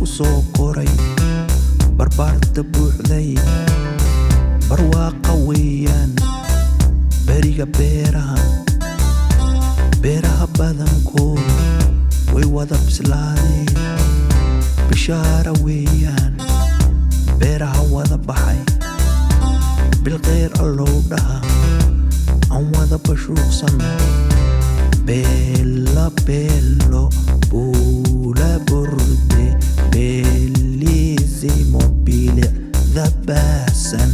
soo koray barbaarta buuxday barwaaqa weeyaan beriga beeraha badankood way wada bislaadeen bishaara weeyaan beeraha wada baxay bilkhayr allow dhaha aan wada bashuuqsano bella bello buula burde bellissimo bilicda baasan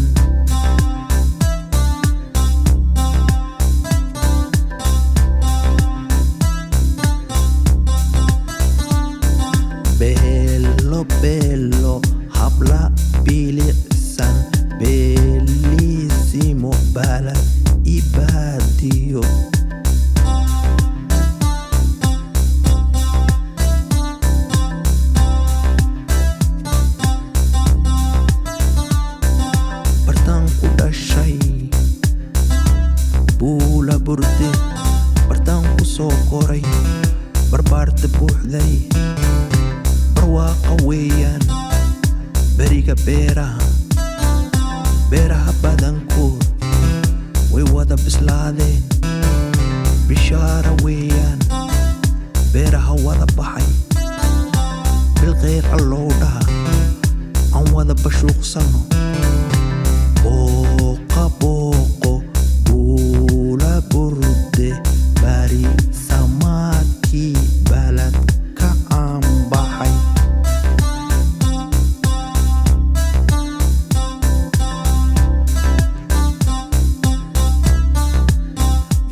bello bello habla bilicsan bellissimo balad ibaadiyo buula burde bartaan ku soo koray barbaarta buuxday barwaaqa weeyaan beriga beeraha badankood way wada bislaadeen bishaara weeyaan beeraha wada baxay bilkhayr allow dhaha aan wada bashuuqsano booqa buula burde bari samaadkii balad ka aanbaxay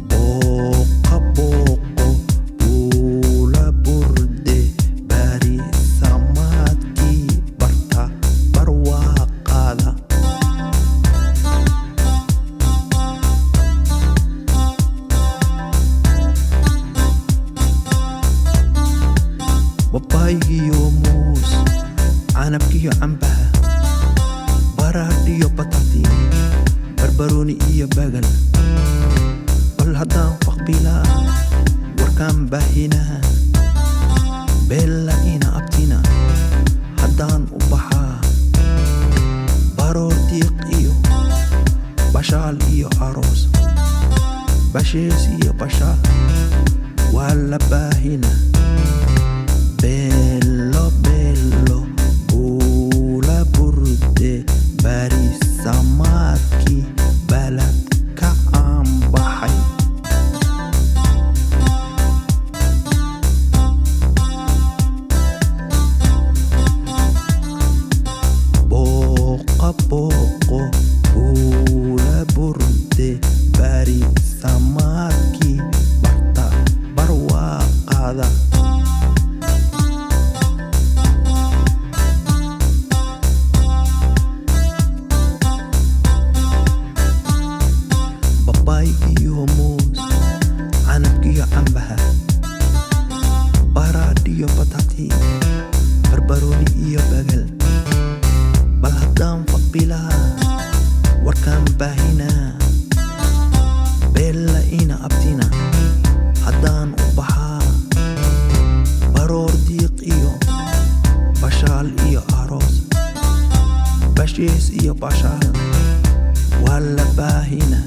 booqa buula burde bari samaadkii barta barwaaqada babaygiyo muus canabkiyo cambaha baraadhiyo batati barbarooni iyo bagal bal haddaan faqbilaa warkaan baahinaa beella ina abtina haddaan u baxaa baroor diiq iyo bashaal iyo aroos bashees iyo bashaal waa la baahina bello bello buula burde bari samaadkii balad ka aanbaxay booqa buula burde bari samaadkii barta barwaaqada babaygiyo muus canabkiyo cambaha baraadhiyo batati barbarooni iyo bagal bal haddaan faqbilaa warkaan baahinaa beella ina abtina haddaan u baxaa baroor diiq iyo bashaal iyo aroos bashees iyo bashaal waa la baahina